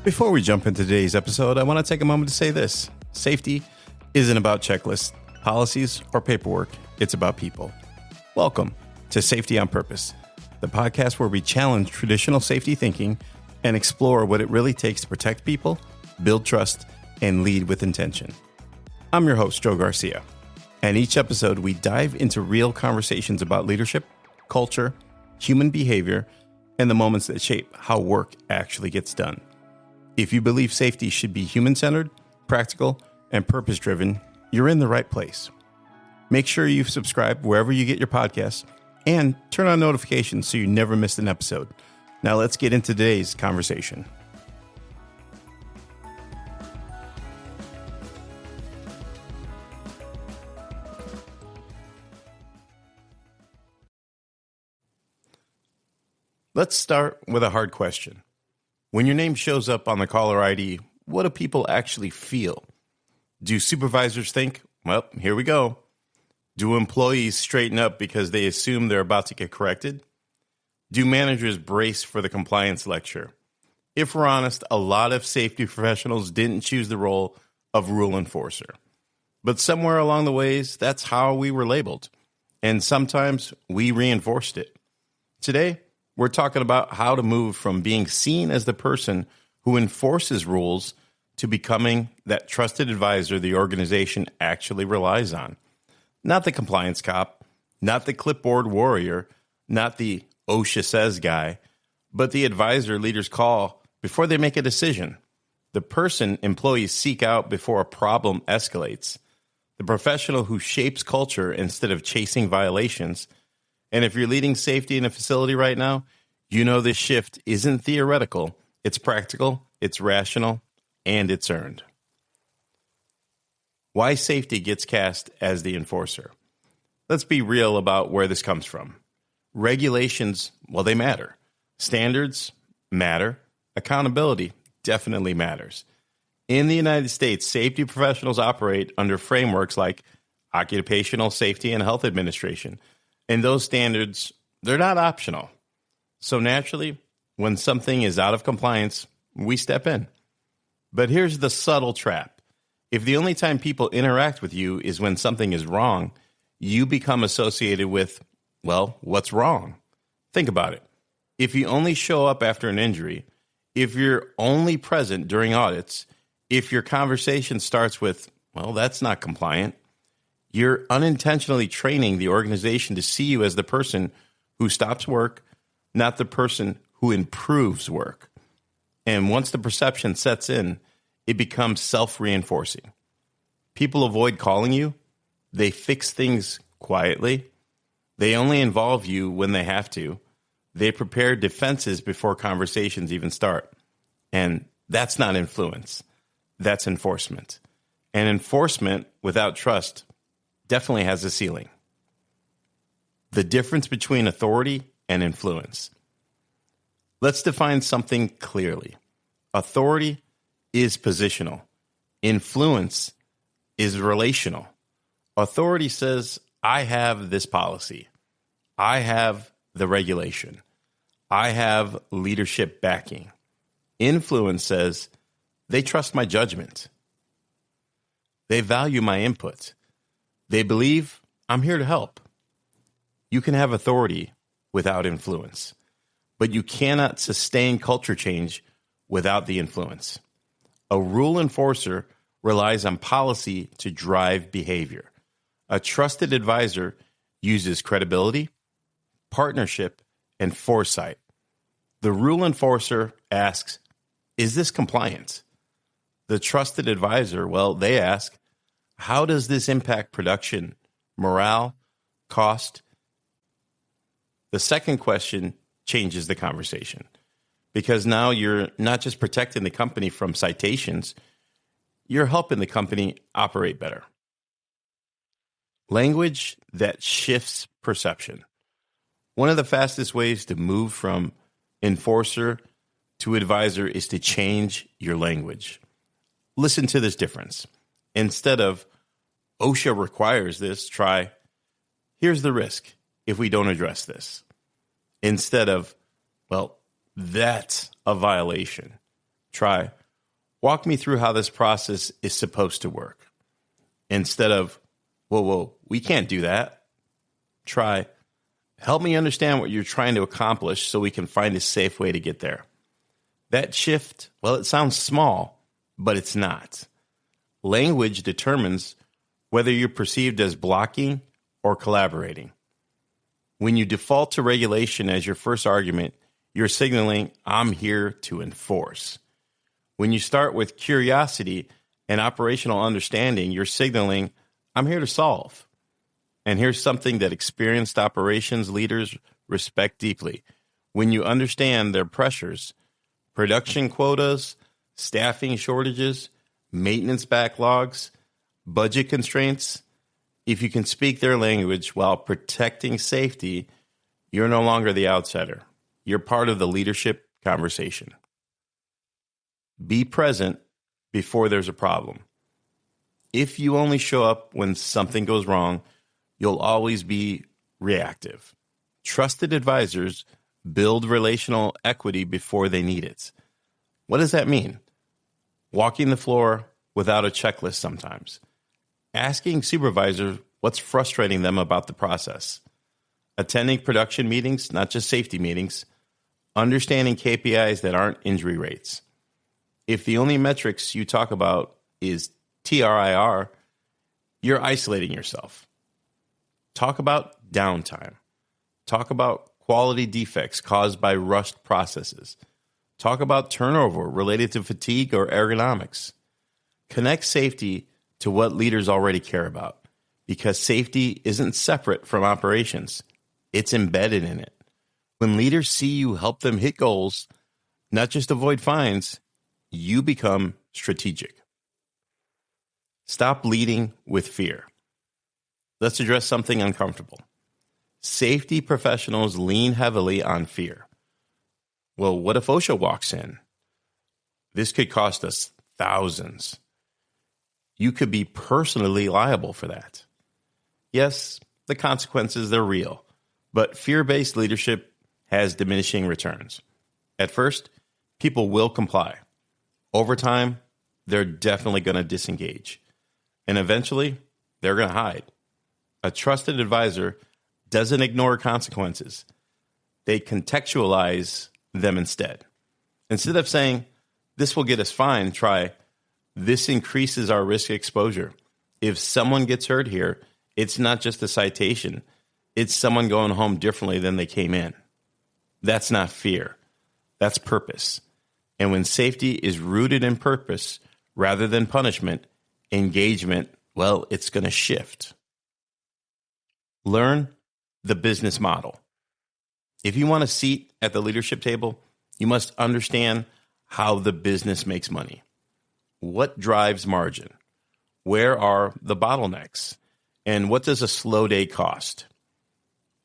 Before we jump into today's episode, I want to take a moment to say this. Safety isn't about checklists, policies, or paperwork. It's about people. Welcome to Safety on Purpose, the podcast where we challenge traditional safety thinking and explore what it really takes to protect people, build trust, and lead with intention. I'm your host, Joe Garcia, and each episode we dive into real conversations about leadership, culture, human behavior, and the moments that shape how work actually gets done. If you believe safety should be human-centered, practical, and purpose-driven, you're in the right place. Make sure you subscribe wherever you get your podcasts and turn on notifications so you never miss an episode. Now let's get into today's conversation. Let's start with a hard question. When your name shows up on the caller ID, what do people actually feel? Do supervisors think, well, here we go? Do employees straighten up because they assume they're about to get corrected? Do managers brace for the compliance lecture? If we're honest, a lot of safety professionals didn't choose the role of rule enforcer. But somewhere along the ways, that's how we were labeled. And sometimes we reinforced it. Today, we're talking about how to move from being seen as the person who enforces rules to becoming that trusted advisor the organization actually relies on. Not the compliance cop, not the clipboard warrior, not the OSHA says guy, but the advisor leaders call before they make a decision. The person employees seek out before a problem escalates. The professional who shapes culture instead of chasing violations. And if you're leading safety in a facility right now, you know this shift isn't theoretical. It's practical, it's rational, and it's earned. Why safety gets cast as the enforcer? Let's be real about where this comes from. Regulations, well, they matter. Standards matter. Accountability definitely matters. In the United States, safety professionals operate under frameworks like Occupational Safety and Health Administration. And those standards, they're not optional. So naturally, when something is out of compliance, we step in. But here's the subtle trap. If the only time people interact with you is when something is wrong, you become associated with, well, what's wrong? Think about it. If you only show up after an injury, if you're only present during audits, if your conversation starts with, well, that's not compliant, you're unintentionally training the organization to see you as the person who stops work, not the person who improves work. And once the perception sets in, it becomes self-reinforcing. People avoid calling you. They fix things quietly. They only involve you when they have to. They prepare defenses before conversations even start. And that's not influence. That's enforcement. And enforcement without trust definitely has a ceiling. The difference between authority and influence. Let's define something clearly. Authority is positional. Influence is relational. Authority says, I have this policy. I have the regulation. I have leadership backing. Influence says, they trust my judgment. They value my input. They believe I'm here to help. You can have authority without influence, but you cannot sustain culture change without the influence. A rule enforcer relies on policy to drive behavior. A trusted advisor uses credibility, partnership, and foresight. The rule enforcer asks, is this compliant? The trusted advisor, well, they ask, how does this impact production, morale, cost? The second question changes the conversation because now you're not just protecting the company from citations, you're helping the company operate better. Language that shifts perception. One of the fastest ways to move from enforcer to advisor is to change your language. Listen to this difference. Instead of, OSHA requires this, try, here's the risk if we don't address this. Instead of, well, that's a violation. Try, walk me through how this process is supposed to work. Instead of, whoa, we can't do that. Try, help me understand what you're trying to accomplish so we can find a safe way to get there. That shift, well, it sounds small, but it's not. Language determines whether you're perceived as blocking or collaborating. When you default to regulation as your first argument, you're signaling, I'm here to enforce. When you start with curiosity and operational understanding, you're signaling, I'm here to solve. And here's something that experienced operations leaders respect deeply. When you understand their pressures, production quotas, staffing shortages, maintenance backlogs, budget constraints, if you can speak their language while protecting safety, you're no longer the outsider. You're part of the leadership conversation. Be present before there's a problem. If you only show up when something goes wrong, you'll always be reactive. Trusted advisors build relational equity before they need it. What does that mean? Walking the floor without a checklist sometimes. Asking supervisors what's frustrating them about the process. Attending production meetings, not just safety meetings. Understanding KPIs that aren't injury rates. If the only metrics you talk about is TRIR, you're isolating yourself. Talk about downtime. Talk about quality defects caused by rushed processes. Talk about turnover related to fatigue or ergonomics. Connect safety to what leaders already care about, because safety isn't separate from operations. It's embedded in it. When leaders see you help them hit goals, not just avoid fines, you become strategic. Stop leading with fear. Let's address something uncomfortable. Safety professionals lean heavily on fear. Well, what if OSHA walks in? This could cost us thousands. You could be personally liable for that. Yes, the consequences, they're real, but fear-based leadership has diminishing returns. At first, people will comply. Over time, they're definitely going to disengage. And eventually, they're going to hide. A trusted advisor doesn't ignore consequences. They contextualize them instead. Instead of saying, this will get us fined, try, this increases our risk exposure. If someone gets hurt here, it's not just a citation. It's someone going home differently than they came in. That's not fear. That's purpose. And when safety is rooted in purpose rather than punishment, engagement, well, it's going to shift. Learn the business model. If you want a seat at the leadership table, you must understand how the business makes money. What drives margin? Where are the bottlenecks? And what does a slow day cost?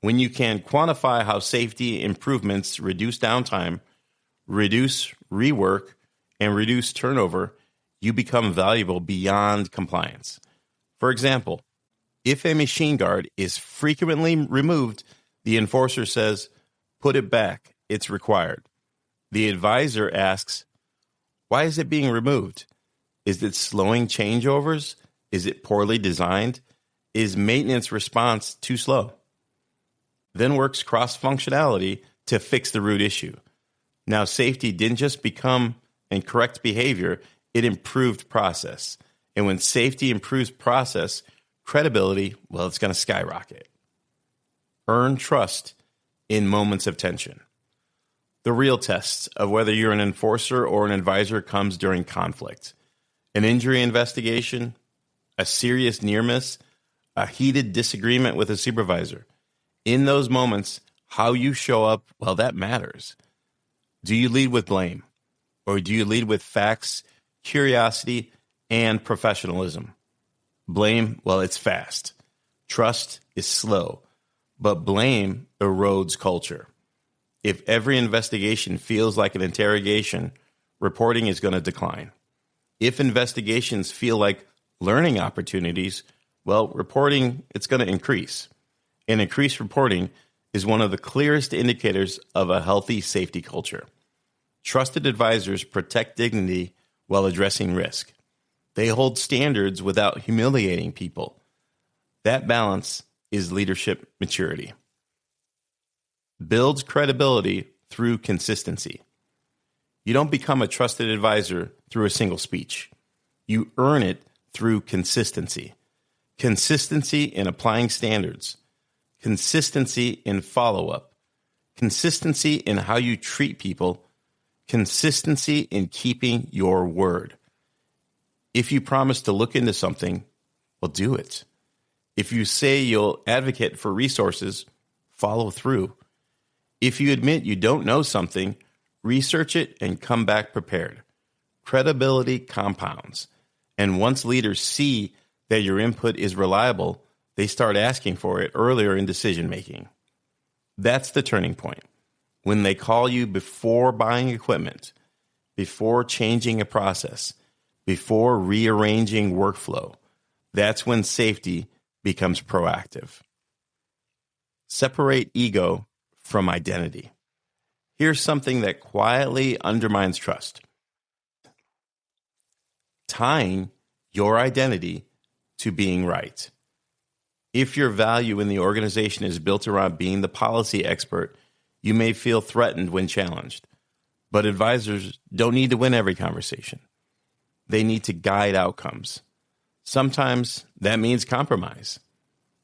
When you can quantify how safety improvements reduce downtime, reduce rework, and reduce turnover, you become valuable beyond compliance. For example, if a machine guard is frequently removed, the enforcer says, put it back, it's required. The advisor asks, why is it being removed? Is it slowing changeovers? Is it poorly designed? Is maintenance response too slow? Then works cross-functionality to fix the root issue. Now, safety didn't just become and correct behavior, it improved process. And when safety improves process, credibility, well, it's going to skyrocket. Earn trust in moments of tension. The real test of whether you're an enforcer or an advisor comes during conflict. An injury investigation, a serious near miss, a heated disagreement with a supervisor. In those moments, how you show up, well, that matters. Do you lead with blame? Or do you lead with facts, curiosity, and professionalism? Blame, well, it's fast. Trust is slow. But blame erodes culture. If every investigation feels like an interrogation, reporting is going to decline. If investigations feel like learning opportunities, well, reporting, it's going to increase. And increased reporting is one of the clearest indicators of a healthy safety culture. Trusted advisors protect dignity while addressing risk. They hold standards without humiliating people. That balance is leadership maturity. Builds credibility through consistency. You don't become a trusted advisor through a single speech. You earn it through consistency. Consistency in applying standards. Consistency in follow-up. Consistency in how you treat people. Consistency in keeping your word. If you promise to look into something, well, do it. If you say you'll advocate for resources, follow through. If you admit you don't know something, research it and come back prepared. Credibility compounds. And once leaders see that your input is reliable, they start asking for it earlier in decision making. That's the turning point. When they call you before buying equipment, before changing a process, before rearranging workflow, that's when safety becomes proactive. Separate ego from identity. Here's something that quietly undermines trust. Tying your identity to being right. If your value in the organization is built around being the policy expert, you may feel threatened when challenged. But advisors don't need to win every conversation. They need to guide outcomes. Sometimes that means compromise.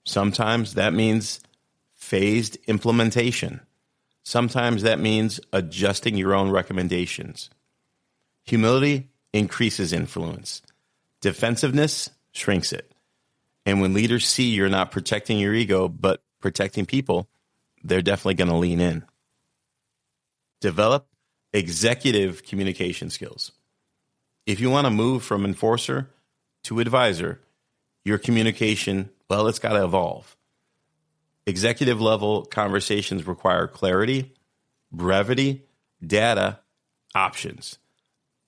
Sometimes that means phased implementation. Sometimes that means adjusting your own recommendations. Humility increases influence. Defensiveness shrinks it. And when leaders see you're not protecting your ego, but protecting people, they're definitely going to lean in. Develop executive communication skills. If you want to move from enforcer to advisor, your communication, well, it's got to evolve. Executive level conversations require clarity, brevity, data, options,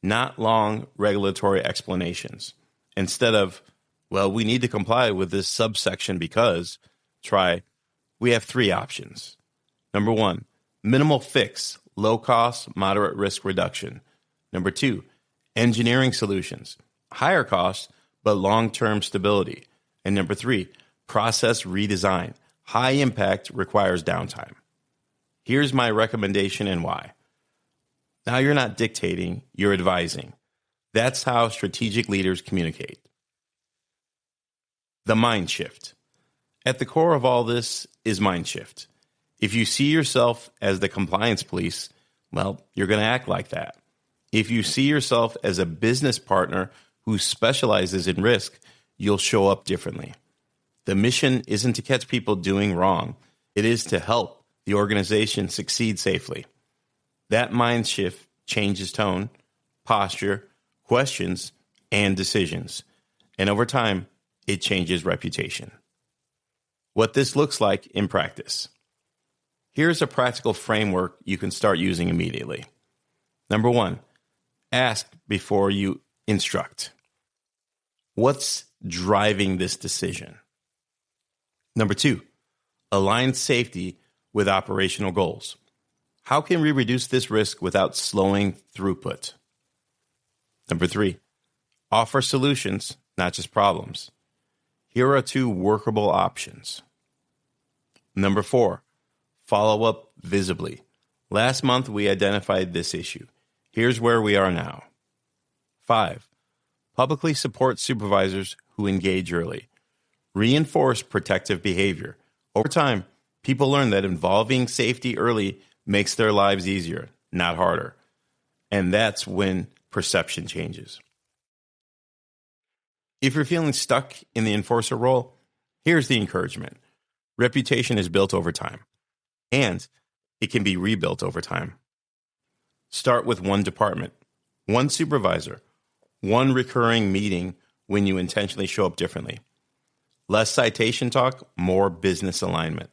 not long regulatory explanations. Instead of, well, we need to comply with this subsection because, try, we have 3 options. Number 1, minimal fix, low cost, moderate risk reduction. Number 2, engineering solutions, higher cost, but long-term stability. And number 3, process redesign, high impact, requires downtime. Here's my recommendation and why. Now you're not dictating, you're advising. That's how strategic leaders communicate. The mind shift. At the core of all this is mind shift. If you see yourself as the compliance police, well, you're going to act like that. If you see yourself as a business partner who specializes in risk, you'll show up differently. The mission isn't to catch people doing wrong. It is to help the organization succeed safely. That mind shift changes tone, posture, questions, and decisions. And over time, it changes reputation. What this looks like in practice. Here's a practical framework you can start using immediately. Number 1, ask before you instruct. What's driving this decision? Number 2, align safety with operational goals. How can we reduce this risk without slowing throughput? Number 3, offer solutions, not just problems. Here are 2 workable options. Number 4, follow up visibly. Last month, we identified this issue. Here's where we are now. 5, publicly support supervisors who engage early. Reinforce protective behavior. Over time, people learn that involving safety early makes their lives easier, not harder. And that's when perception changes. If you're feeling stuck in the enforcer role, here's the encouragement. Reputation is built over time, and it can be rebuilt over time. Start with one department, one supervisor, one recurring meeting when you intentionally show up differently. Less citation talk, more business alignment.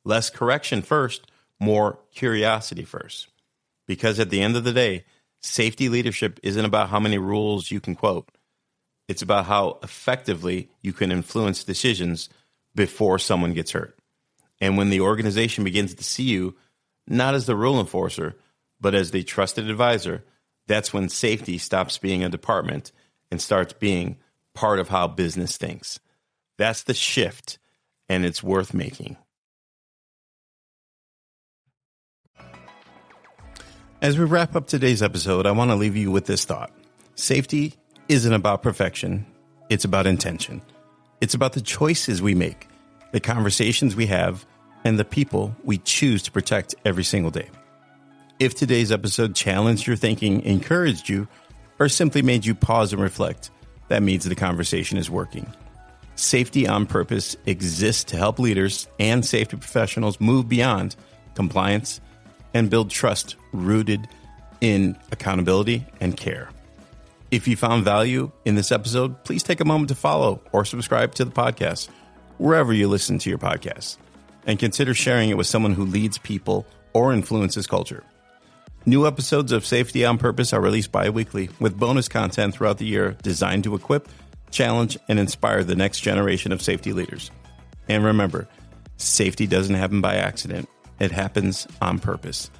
Less correction first, more curiosity first. Because at the end of the day, safety leadership isn't about how many rules you can quote. It's about how effectively you can influence decisions before someone gets hurt. And when the organization begins to see you, not as the rule enforcer, but as the trusted advisor, that's when safety stops being a department and starts being part of how business thinks. That's the shift, and it's worth making. As we wrap up today's episode, I want to leave you with this thought. Safety isn't about perfection. It's about intention. It's about the choices we make, the conversations we have, and the people we choose to protect every single day. If today's episode challenged your thinking, encouraged you, or simply made you pause and reflect, that means the conversation is working. Safety on Purpose exists to help leaders and safety professionals move beyond compliance and build trust rooted in accountability and care. If you found value in this episode, please take a moment to follow or subscribe to the podcast, wherever you listen to your podcasts, and consider sharing it with someone who leads people or influences culture. New episodes of Safety on Purpose are released bi-weekly with bonus content throughout the year designed to equip, challenge, and inspire the next generation of safety leaders. And remember, safety doesn't happen by accident. It happens on purpose.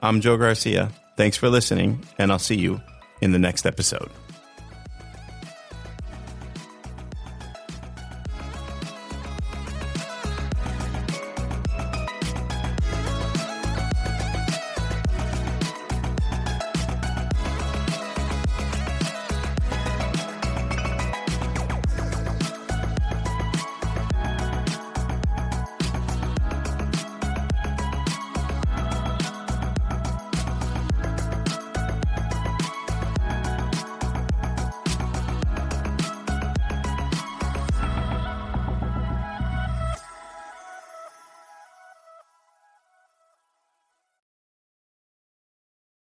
I'm Joe Garcia. Thanks for listening, and I'll see you in the next episode.